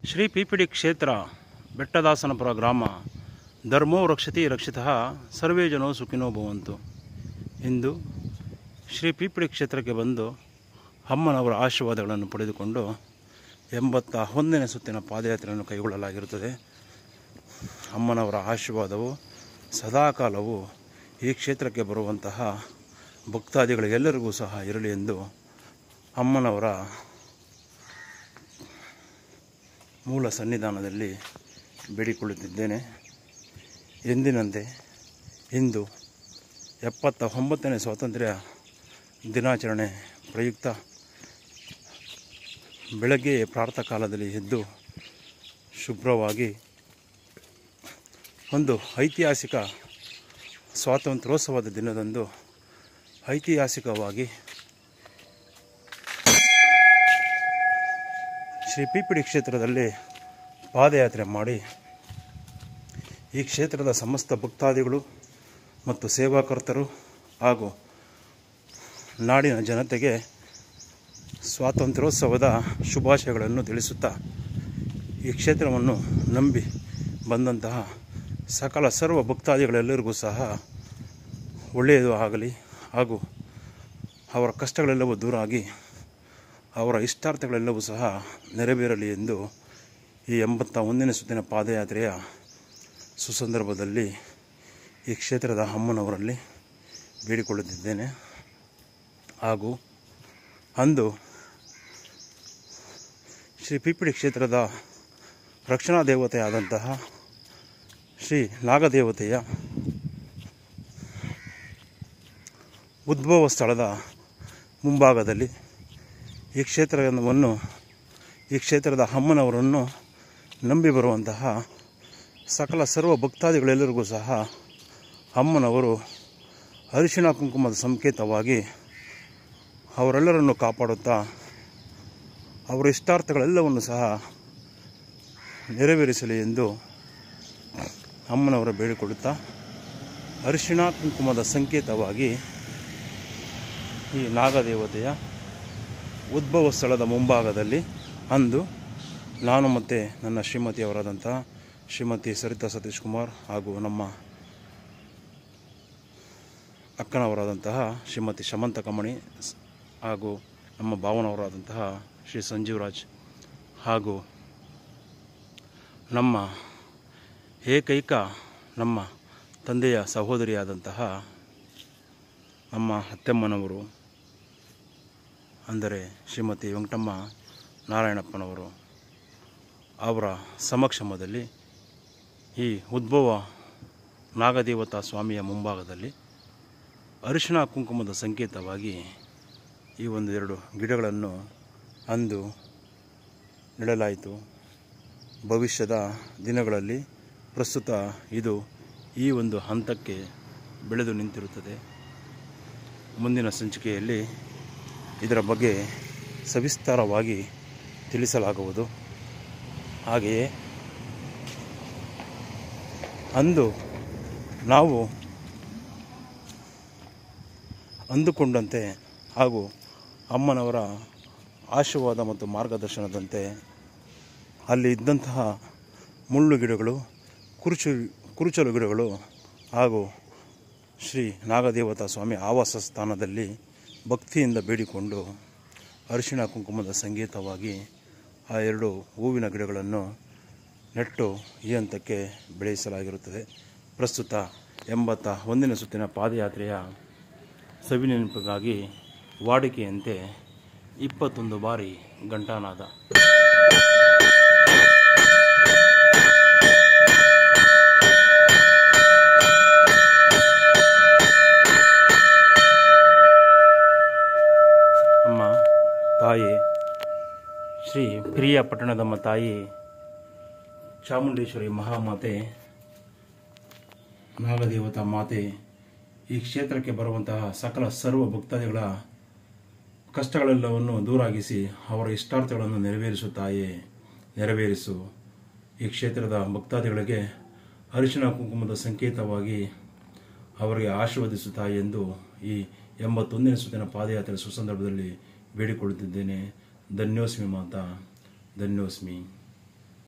ಶ್ರೀ ಪಿಪಿಡಿ ಕ್ಷೇತ್ರ ಬೆಟ್ಟದಾಸನಪುರ ಗ್ರಾಮ ಧರ್ಮೋ ರಕ್ಷತಿ ರಕ್ಷಿತಃ ಸರ್ವೇ ಜನೋ ಸುಖಿನೋ ಭವಂತು. ಇಂದು ಶ್ರೀ ಪಿಪಿಡಿ ಕ್ಷೇತ್ರಕ್ಕೆ ಬಂದು ಅಮ್ಮನವರ ಆಶೀರ್ವಾದಗಳನ್ನು ಪಡೆದುಕೊಂಡು 81ನೇ ಸುತ್ತಿನ ಪಾದಯಾತ್ರೆಯನ್ನು ಕೈಗೊಳ್ಳಲಾಗಿರುತ್ತದೆ. ಅಮ್ಮನವರ ಆಶೀರ್ವಾದವು ಸದಾಕಾಲವೂ ಈ ಕ್ಷೇತ್ರಕ್ಕೆ ಬರುವಂತಹ ಭಕ್ತಾದಿಗಳಿಗೆಲ್ಲರಿಗೂ ಸಹ ಇರಲಿ ಎಂದು ಅಮ್ಮನವರ ಮೂಲ ಸನ್ನಿಧಾನದಲ್ಲಿ ಬೇಡಿಕೊಳ್ಳುತ್ತಿದ್ದೇನೆ. ಎಂದಿನಂತೆ ಇಂದು 79ನೇ ಸ್ವಾತಂತ್ರ್ಯ ದಿನಾಚರಣೆ ಪ್ರಯುಕ್ತ ಬೆಳಗ್ಗೆ ಪ್ರಾತಃ ಕಾಲದಲ್ಲಿ ಎದ್ದು ಶುಭ್ರವಾಗಿ ಒಂದು ಐತಿಹಾಸಿಕ ಸ್ವಾತಂತ್ರ್ಯೋತ್ಸವದ ದಿನದಂದು ಐತಿಹಾಸಿಕವಾಗಿ ಶ್ರೀ ಪಿಪಿಡಿ ಕ್ಷೇತ್ರದಲ್ಲಿ ಪಾದಯಾತ್ರೆ ಮಾಡಿ ಈ ಕ್ಷೇತ್ರದ ಸಮಸ್ತ ಭಕ್ತಾದಿಗಳು ಮತ್ತು ಸೇವಾಕರ್ತರು ಹಾಗೂ ನಾಡಿನ ಜನತೆಗೆ ಸ್ವಾತಂತ್ರ್ಯೋತ್ಸವದ ಶುಭಾಶಯಗಳನ್ನು ತಿಳಿಸುತ್ತಾ ಈ ಕ್ಷೇತ್ರವನ್ನು ನಂಬಿ ಬಂದಂತಹ ಸಕಲ ಸರ್ವ ಭಕ್ತಾದಿಗಳೆಲ್ಲರಿಗೂ ಸಹ ಒಳ್ಳೆಯದು ಆಗಲಿ ಹಾಗೂ ಅವರ ಕಷ್ಟಗಳೆಲ್ಲವೂ ದೂರ ಆಗಿ ಅವರ ಇಷ್ಟಾರ್ಥಗಳೆಲ್ಲವೂ ಸಹ ನೆರವೇರಲಿ ಎಂದು ಈ 81ನೇ ಸುತ್ತಿನ ಪಾದಯಾತ್ರೆಯ ಸುಸಂದರ್ಭದಲ್ಲಿ ಈ ಕ್ಷೇತ್ರದ ಅಮ್ಮನವರಲ್ಲಿ ಬೇಡಿಕೊಳ್ಳುತ್ತಿದ್ದೇನೆ. ಹಾಗೂ ಅಂದು ಶ್ರೀ ಪಿಪಿಡಿ ಕ್ಷೇತ್ರದ ರಕ್ಷಣಾ ದೇವತೆಯಾದಂತಹ ಶ್ರೀ ನಾಗದೇವತೆಯ ಉದ್ಭವ ಸ್ಥಳದ ಮುಂಭಾಗದಲ್ಲಿ ಈ ಕ್ಷೇತ್ರದ ಅಮ್ಮನವರನ್ನು ನಂಬಿ ಬರುವಂತಹ ಸಕಲ ಸರ್ವ ಭಕ್ತಾದಿಗಳೆಲ್ಲರಿಗೂ ಸಹ ಅಮ್ಮನವರು ಅರಿಶಿಣ ಕುಂಕುಮದ ಸಂಕೇತವಾಗಿ ಅವರೆಲ್ಲರನ್ನು ಕಾಪಾಡುತ್ತಾ ಅವರ ಇಷ್ಟಾರ್ಥಗಳೆಲ್ಲವನ್ನು ಸಹ ನೆರವೇರಿಸಲಿ ಎಂದು ಅಮ್ಮನವರ ಬೇಡಿಕೊಳ್ಳುತ್ತಾ ಅರಿಶಿಣ ಕುಂಕುಮದ ಸಂಕೇತವಾಗಿ ಈ ನಾಗದೇವತೆಯ ಉದ್ಭವ ಸ್ಥಳದ ಮುಂಭಾಗದಲ್ಲಿ ಅಂದು ನಾನು ಮತ್ತು ನನ್ನ ಶ್ರೀಮತಿಯವರಾದಂತಹ ಶ್ರೀಮತಿ ಸರಿತಾ ಸತೀಶ್ ಕುಮಾರ್ ಹಾಗೂ ನಮ್ಮ ಅಕ್ಕನವರಾದಂತಹ ಶ್ರೀಮತಿ ಶಮಂತ ಕಮಣಿ ಹಾಗೂ ನಮ್ಮ ಭಾವನವರಾದಂತಹ ಶ್ರೀ ಸಂಜೀವರಾಜ್ ಹಾಗೂ ನಮ್ಮ ಏಕೈಕ ನಮ್ಮ ತಂದೆಯ ಸಹೋದರಿಯಾದಂತಹ ನಮ್ಮ ಅತ್ತೆಮ್ಮನವರು ಅಂದರೆ ಶ್ರೀಮತಿ ವೆಂಕಟಮ್ಮ ನಾರಾಯಣಪ್ಪನವರು ಅವರ ಸಮಕ್ಷಮದಲ್ಲಿ ಈ ಉದ್ಭವ ನಾಗದೇವತಾ ಸ್ವಾಮಿಯ ಮುಂಭಾಗದಲ್ಲಿ ಅರಿಶಿಣ ಕುಂಕುಮದ ಸಂಕೇತವಾಗಿ ಈ 1-2 ಗಿಡಗಳನ್ನು ಅಂದು ನೆಡಲಾಯಿತು. ಭವಿಷ್ಯದ ದಿನಗಳಲ್ಲಿ ಪ್ರಸ್ತುತ ಇದು ಈ ಒಂದು ಹಂತಕ್ಕೆ ಬೆಳೆದು ನಿಂತಿರುತ್ತದೆ. ಮುಂದಿನ ಸಂಚಿಕೆಯಲ್ಲಿ ಇದರ ಬಗ್ಗೆ ಸವಿಸ್ತಾರವಾಗಿ ತಿಳಿಸಲಾಗುವುದು. ಹಾಗೆಯೇ ಅಂದು ನಾವು ಅಂದುಕೊಂಡಂತೆ ಹಾಗೂ ಅಮ್ಮನವರ ಆಶೀರ್ವಾದ ಮತ್ತು ಮಾರ್ಗದರ್ಶನದಂತೆ ಅಲ್ಲಿ ಇದ್ದಂತಹ ಮುಳ್ಳು ಗಿಡಗಳು, ಕುರುಚಲು ಗಿಡಗಳು ಹಾಗೂ ಶ್ರೀ ನಾಗದೇವತಾ ಸ್ವಾಮಿ ಆವಾಸ ಸ್ಥಾನದಲ್ಲಿ ಭಕ್ತಿಯಿಂದ ಬೇಡಿಕೊಂಡು ಅರಿಶಿಣ ಕುಂಕುಮದ ಸಂಕೇತವಾಗಿ ಆ 2 ಹೂವಿನ ಗಿಡಗಳನ್ನು ನೆಟ್ಟು ಈ ಹಂತಕ್ಕೆ ಬೆಳೆಸಲಾಗಿರುತ್ತದೆ. ಪ್ರಸ್ತುತ 81ನೇ ಸುತ್ತಿನ ಪಾದಯಾತ್ರೆಯ ಸವಿನೆನಪಿಗಾಗಿ ವಾಡಿಕೆಯಂತೆ 21 ಬಾರಿ ಘಂಟಾನಾದ. ಅಮ್ಮ ತಾಯಿ ಶ್ರೀ ಪ್ರಿಯ ಪಟ್ಟಣದಮ್ಮ ತಾಯಿ ಚಾಮುಂಡೇಶ್ವರಿ ಮಹಾಮಾತೆ ನಾಗದೇವತಾ ಮಾತೆ ಈ ಕ್ಷೇತ್ರಕ್ಕೆ ಬರುವಂತಹ ಸಕಲ ಸರ್ವ ಭಕ್ತಾದಿಗಳ ಕಷ್ಟಗಳೆಲ್ಲವನ್ನು ದೂರಾಗಿಸಿ ಅವರ ಇಷ್ಟಾರ್ಥಗಳನ್ನು ನೆರವೇರಿಸು ತಾಯೇ, ನೆರವೇರಿಸು. ಈ ಕ್ಷೇತ್ರದ ಭಕ್ತಾದಿಗಳಿಗೆ ಅರಿಶಿಣ ಕುಂಕುಮದ ಸಂಕೇತವಾಗಿ ಅವರಿಗೆ ಆಶೀರ್ವದಿಸು ತಾಯಿ ಎಂದು ಈ 81ನೇ ಸುತ್ತಿನ ಪಾದಯಾತ್ರೆ ಸುಸಂದರ್ಭದಲ್ಲಿ ಬೇಡಿಕೊಳ್ಳುತ್ತಿದ್ದೇನೆ. ಧನ್ಯೋಸ್ಮಿ ಮಾತಾ, ಧನ್ಯೋಸ್ಮಿ.